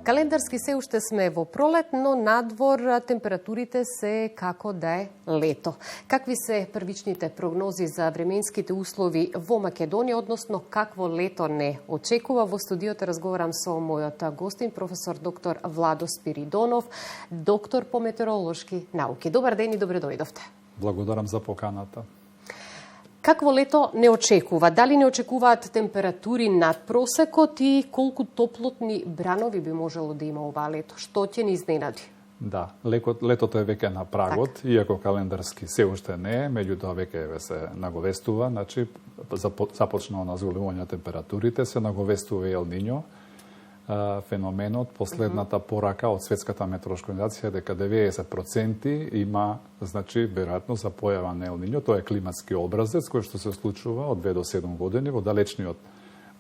Календарски се уште сме во пролет, но надвор температурите се како да е лето. Какви се првичните прогнози за временските услови во Македонија, односно какво лето не очекува? Во студиото разговарам со мојот гостин, професор доктор Владо Спиридонов, доктор по метеоролошки науки. Добар ден и добре дојдовте. Благодарам за поканата. Какво лето не очекува? Дали не очекуваат температури над просекот и колку топлотни бранови би можело да има ова лето? Што ќе ни изненади? Да, летото е веќе на прагот, иако календарски се уште не е, меѓутоа веќе се наговестува, значи започнало назголемување на температурите, се наговестува и Ел Нињо феноменот. Последната порака од Светската метеоролошка организација дека 90% има, значи, веројатно за појава на Ел Нињо. Тоа е климатски образец кој што се случува од 2 до 7 години во далечниот,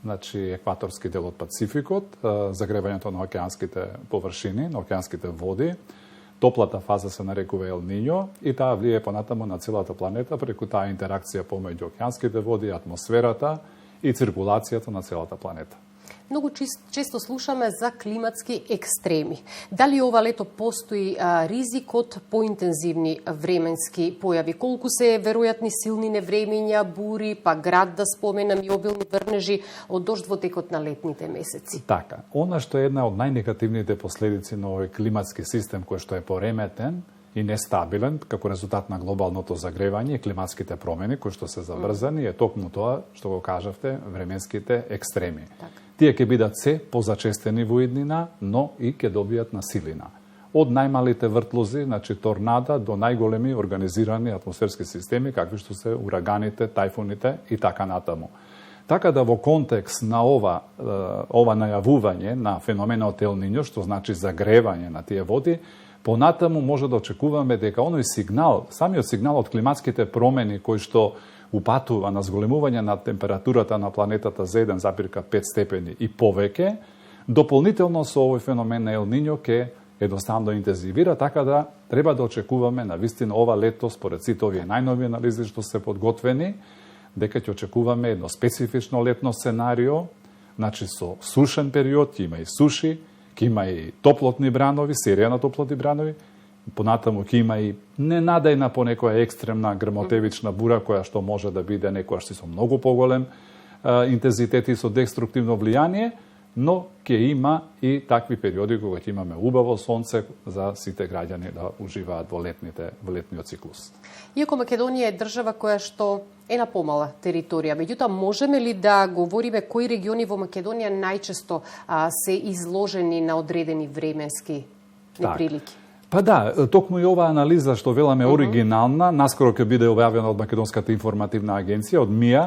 значи, екваторски дел од Пацификот, загревањето на океанските површини, на океанските води. Топлата фаза се нарекува Ел Нињо и таа влие понатаму на целата планета преку таа интеракција помеѓу океанските води, атмосферата и циркулацијата на целата планета. Многу често слушаме за климатски екстреми. Дали ова лето постои ризик од поинтензивни временски појави? Колку се веројатни силни невремења, бури, па град да споменам и обилни врнежи од дожд во текот на летните месеци? Така, она што е една од најнегативните последици на овој климатски систем кој што е пореметен и нестабилен како резултат на глобалното загревање и климатските промени кои што се заврзани е токму тоа што го кажавте, временските екстреми. Так. Тие ќе бидат се позачестени во иднина, но и ќе добијат на силина. Од најмалите вртлози, значи торнада, до најголеми организирани атмосферски системи, какви што се ураганите, тајфуните и така натаму. Така да во контекст на ова најавување на феноменот Ел Нињо, што значи загревање на тие води, понатаму може да очекуваме дека оној сигнал, самиот сигнал од климатските промени кој што упатува на зголемување на температурата на планетата за 1,5 степени и повеќе, дополнително со овој феномен на Ел Нињо ќе едноставно интензивира, така да треба да очекуваме на вистина ова лето, според сите овие најнови анализи што се подготвени, дека ќе очекуваме едно специфично летно сценарио, значи со сушен период, ќе има и суши, ќе има и топлотни бранови, серија на топлотни бранови, понатаму ќе има и ненадејна по некоја екстремна грмотевична бура која што може да биде некојаш со многу поголем интензитет и со деструктивно влијание, но ќе има и такви периоди кога ќе имаме убаво сонце за сите граѓани да уживаат во летниот циклус. Иако Македонија е држава која што е на помала територија, меѓутоа можеме ли да говориме кои региони во Македонија најчесто се изложени на одредени временски неприлики? Па да, токму и оваа анализа што веламе оригинална, наскоро ќе биде објавена од Македонската информативна агенција, од МИА.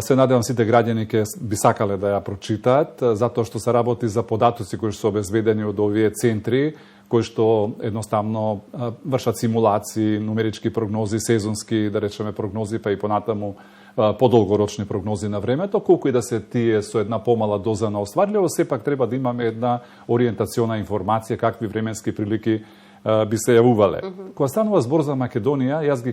Се надевам сите граѓани ќе би сакале да ја прочитаат, затоа што се работи за податоци кои што се обезбедени од овие центри, кои што едноставно вршат симулации, нумерички прогнози, сезонски, да речеме, прогнози, па и понатаму подолгорочни прогнози на времето, колку и да се тие со една помала доза на остварливост, сепак треба да имаме една ориентациона информација какви временски прилики би се јавувале. Кога станува збор за Македонија, јас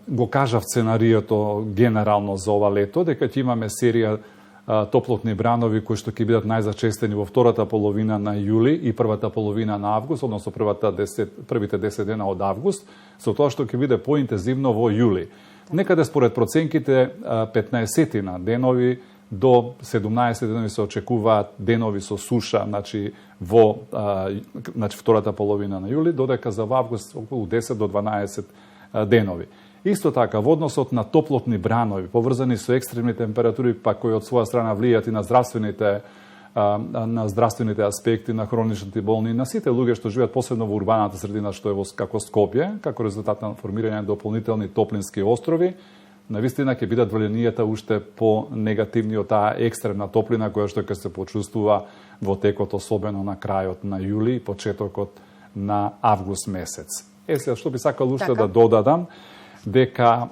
го кажав сценариото генерално за ова лето, дека ќе имаме серија топлотни бранови кои што ќе бидат најзачестени во втората половина на јули и првата половина на август, односно првите 10 дена од август, со тоа што ќе биде поинтензивно во јули. Некаде според проценките 15 денови до 17 денови се очекуваат денови со суша, значи во втората половина на јули, додека за август околу 10 до 12 денови. Исто така, во односот на топлотни бранови, поврзани со екстремни температури, па кои од своја страна влијат и на здравствените аспекти, на хроничните болни, на сите луѓе што живеат посебно во урбаната средина, што е како Скопје, како резултат на формирање на дополнителни топлински острови, навистина ќе бидат влијанијата уште по негативни од таа екстремна топлина која што ќе се почувствува во текот, особено на крајот на јули и почетокот на август месец. Сега, што би сакал уште да додадам, дека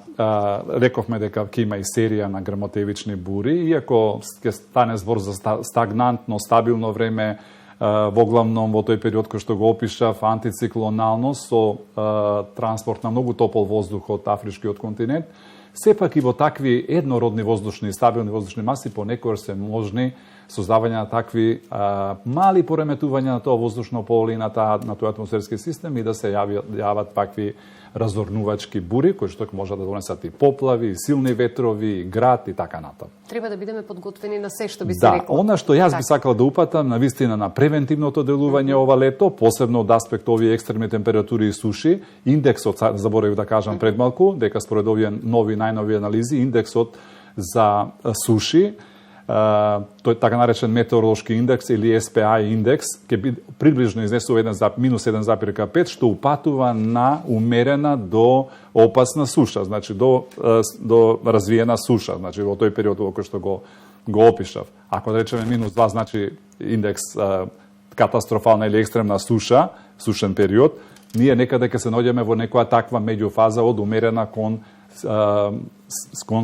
рековме дека ќе има и серија на грмотевични бури, иако ќе стане збор за стагнантно, стабилно време, во главном во тој период кој што го опишав, антициклонално, со транспорт на многу топол воздух од афричкиот континент, сепак и во такви еднородни воздушни и стабилни воздушни маси понекогаш се можни создавање на такви мали пореметувања на тоа воздушно поле и на тој атмосферски систем и да се јават такви разорнувачки бури, кои што може да донесат и поплави, и силни ветрови, и град и така натаму. Треба да бидеме подготвени на се што би се рекло. Да, она што јас би сакал да упатам навистина на превентивното делување ова лето, посебно од аспект овие екстремни температури и суши, индексот, заборавив да кажам пред малку, дека според овие најнови анализи, индексот за суши, тој така наречен метеоролошки индекс или SPI индекс, ќе биде приближно изнесува минус 1,5, што упатува на умерена до опасна суша, значи до развиена суша, значи во тој период во кој што го опишав. Ако да речеме минус 2, значи индекс катастрофална или екстремна суша, сушен период, ние некаде ќе се наоѓаме во некоја таква меѓуфаза од умерена кон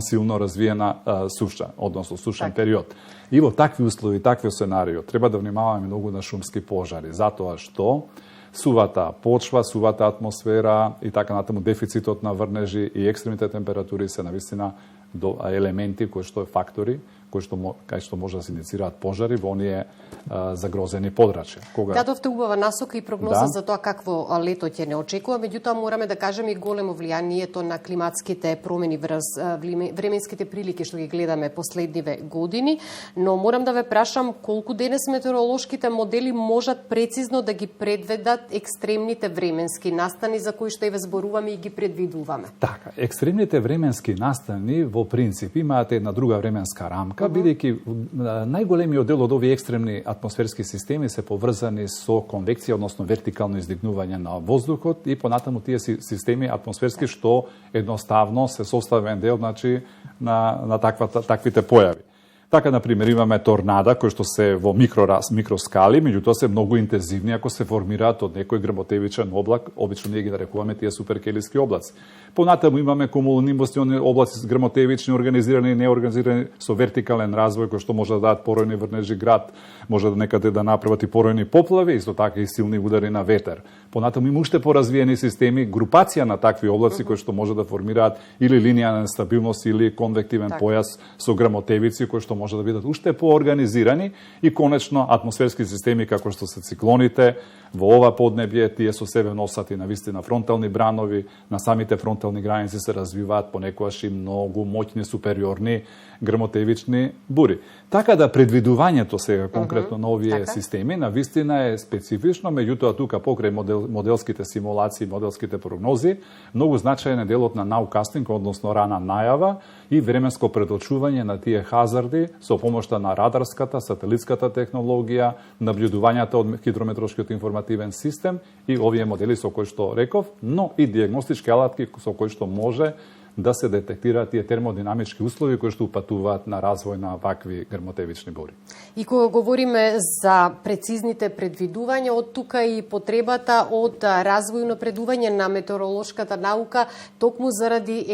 силно развиена суша, односно сушен период. И во такви услови, такви сценарио, треба да внимаваме многу на шумски пожари, затоа што сувата почва, сувата атмосфера и така натаму дефицитот на врнежи и екстремните температури се навистина елементи кои што фактори кај што може да се иницираат пожари во оние загрозени подрачја. Дадовте убава насока и прогноза за тоа какво лето ќе не очекува, меѓутоа мораме да кажеме и големо влијанието на климатските промени врз временските прилики што ги гледаме последниве години, но морам да ве прашам колку денес метеоролошките модели можат прецизно да ги предведат екстремните временски настани за кои што еве зборуваме и ги предвидуваме. Така, екстремните временски настани во принцип имаат една друга временска рамка, бидејќи најголемиот дел од овие екстремни атмосферски системи се поврзани со конвекција, односно вертикално издигнување на воздухот и понатаму тие системи атмосферски што едноставно се составен дел на таквите појави. Така, например, имаме торнада, кои што се во микроскали, меѓутоа се многу интензивни ако се формираат од некој грмотевичен облак, обично ние ги нарекуваме тие суперкелиски облаци. Понатаму имаме кумулонимбусни облаци грмотевични, организирани и неорганизирани со вертикален развој, кој што може да дадат поројни врнежи град, може да некаде да направат и поројни поплави, исто така и силни удари на ветер. Понатаму има уште поразвиени системи, групација на такви облаци кои што може да формираат или линија на нестабилност или конвективен појас со грмотевици кои што може да бидат уште поорганизирани и конечно атмосферски системи како што се циклоните во ова поднебје, тие со себе носат и навистина фронтални бранови, на самите фронтални граници се развиваат понекогаш и многу моќни супериорни грмотевични бури. Така да предвидувањето сега конкретно на овие системи навистина е специфично, меѓутоа тука покрај моделските симулации, моделските прогнози, многу значаен е делот на наукастинг, односно рана најава и временско предочување на тие хазарди со помошта на радарската, сателитската технологија, наблюдувањата од хидрометеоролошкиот информативен систем и овие модели со кои што реков, но и диагностички алатки со кои што може да се детектираат тие термодинамички услови кои што упатуваат на развој на вакви грмотевични бури. И кога говориме за прецизните предвидувања, од тука и потребата од развој и напредување на метеоролошката наука, токму заради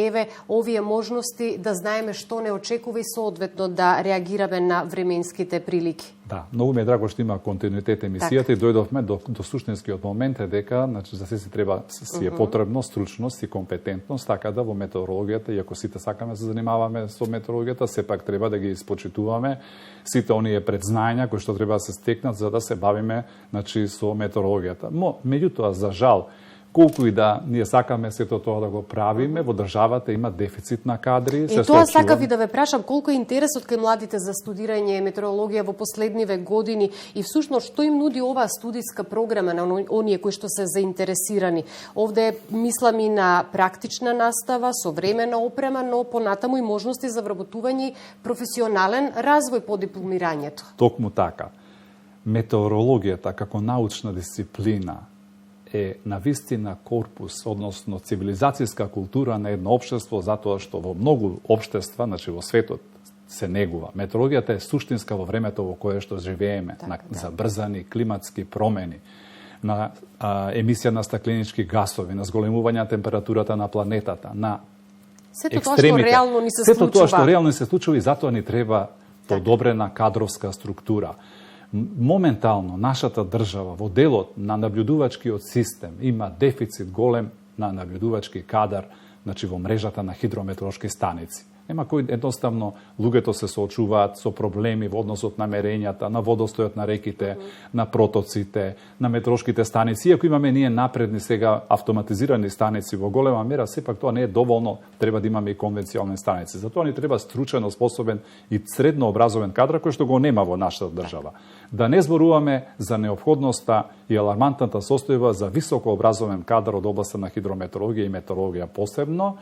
овие можности да знаеме што не очекува и соодветно да реагираме на временските прилики. Да, многу ми е драго што има континуитет емисијата и дојдовме до суштинскиот момент е дека за се треба си е потребно стручност и компетентност, така да во метеорологијата, и ако сите сакаме се занимаваме со метеорологијата, сепак треба да ги испочитуваме сите оние предзнања кои што треба да се стекнат за да се бавиме со метеорологијата. Меѓутоа, за жал, колку и да ние сакаме сето тоа да го правиме, во државата има дефицит на кадри. Тоа сакав и да ве прашам, колку е интересот кај младите за студирање метеорологија во последниве години и всушност што им нуди оваа студиска програма на оние кои што се заинтересирани. Овде мислам и на практична настава, современа опрема, но понатаму и можности за вработување и професионален развој по дипломирањето. Токму така. Метеорологијата како научна дисциплина е навистина корпус, односно цивилизацијска култура на едно општество, затоа што во многу општества, во светот, се негува. Метеорологијата е суштинска во времето во кое што живееме, на забрзани климатски промени, на емисија на стакленички гасови, на зголемување на температурата на планетата, на екстремите. Сето тоа што реално ни се случува и затоа ни треба подобрена кадровска структура. Моментално нашата држава во делот на наблюдувачкиот систем има дефицит голем на наблюдувачки кадар, во мрежата на хидрометеоролошки станици. Нема кој, едноставно луѓето се соочуваат со проблеми во односот на мерењата, на водостојот на реките, на протоците, на метрошките станици. Иако имаме ние напредни сега автоматизирани станици во голема мера, сепак тоа не е доволно, треба да имаме и конвенционални станици. Затоа ни треба стручен, способен и средно образовен кадар кој што го нема во нашата држава. Да не зборуваме за неопходноста и алармантната состојба за високо образовен кадар од областа на хидрометеорологија и метеорологија посебно.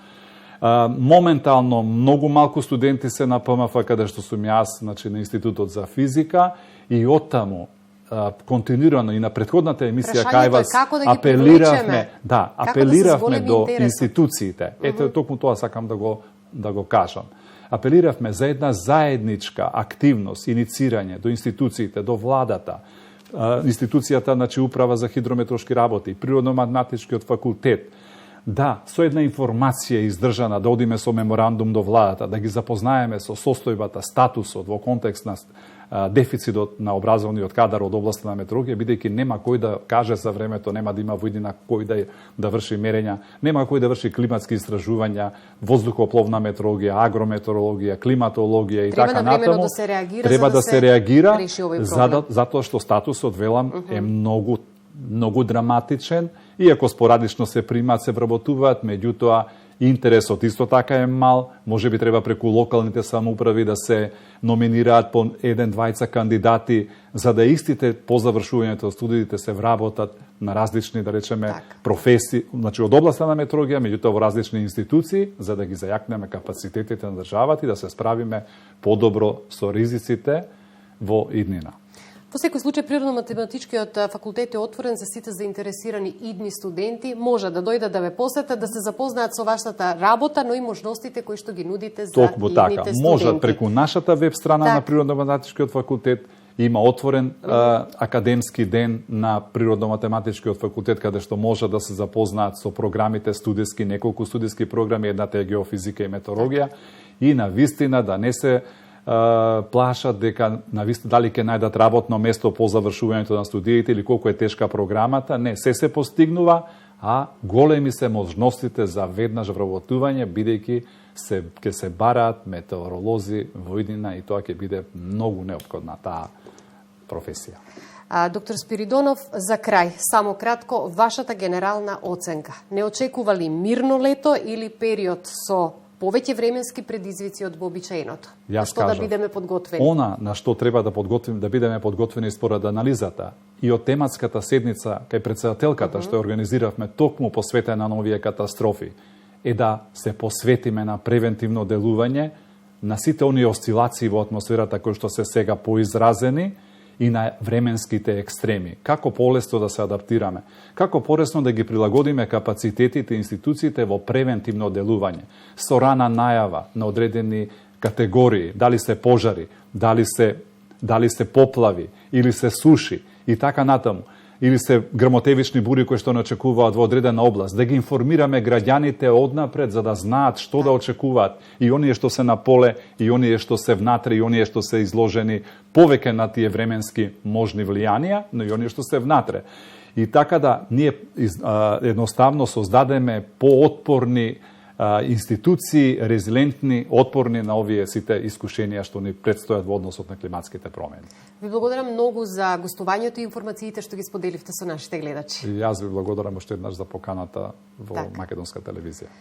Моментално многу малку студенти се на ПМФ, каде што сум јас, значи на Институтот за физика, и оттаму континуирано и на претходната емисија кај вас апелиравме до институциите. Ето токму тоа сакам да го кажам. Апелиравме за една заедничка активност, иницирање до институциите, до владата, институцијата, значи Управа за хидрометеоролошки работи, Природно-математичкиот факултет, да, со една информација издржана, да одиме со меморандум до владата, да ги запознаеме со состојбата, статусот во контекст на дефицитот на образовниот кадар од областа на метеорологија, бидејќи нема кој да каже за времето, нема да има војдина кој да врши мерења, нема кој да врши климатски истражувања, воздухопловна метеорологија, агрометеорологија, климатологија и така натаму. Треба да се реагира затоа што статусот, велам, е многу драматичен, иако спорадично се примаат, се вработуваат, меѓутоа интересот исто така е мал, можеби треба преку локалните самоуправи да се номинираат по 1-2 кандидати, за да истите по завршувањето од студиите се вработат на различни, да речеме, професии, значи од областа на метеорологија, меѓутоа во различни институции, за да ги зајакнеме капацитетите на државата и да се справиме подобро со ризиците во иднина. Во секој случај, Природно-математичкиот факултет е отворен за сите заинтересирани идни студенти. Може да дојдат да ве посетат, да се запознаат со вашата работа, но и можностите кои што ги нудите за идните студенти. Може преку нашата веб страна на Природно-математичкиот факултет. Има отворен академски ден на Природно-математичкиот факултет, каде што може да се запознаат со програмите студиски, неколку студиски програми, едната е геофизика и метеорологија, и на вистина да не се плашат дека дали ќе најдат работно место по завршувањето на студиите или колку е тешка програмата. Не, се постигнува, а големи се можностите за веднаш вработување, бидејќи ќе се бараат метеоролози во иднина и тоа ќе биде многу неопходна таа професија. Доктор Спиридонов, за крај, само кратко, вашата генерална оценка. Не очекува ли мирно лето или период со повеќе временски предизвици од вообичаеното? Што да бидеме подготвени? Она на што треба да бидеме подготвени според анализата и од тематската седница кај претседателката што организиравме токму посветена на овие катастрофи, е да се посветиме на превентивно делување на сите оние осцилации во атмосферата кои што се сега поизразени и на временските екстреми. Како полесно да се адаптираме, како полесно да ги прилагодиме капацитетите и институциите во превентивно делување, со рана најава на одредени категории, дали се пожари, дали се поплави, или се суши и така натаму, или се грмотевични бури кои што не очекуваат во одредена област, да ги информираме граѓаните однапред за да знаат што да очекуваат, и оние што се на поле, и оние што се внатре, и оние што се изложени повеќе на тие временски можни влијанија, но и оние што се внатре. И така да ние едноставно создадеме поотпорни институции, резилентни, отпорни на овие сите искушенија што ни предстојат во односот на климатските промени. Ви благодарам многу за гостувањето и информациите што ги споделивте со нашите гледачи. И јас ви благодарам уште еднаш за поканата во Македонска телевизија.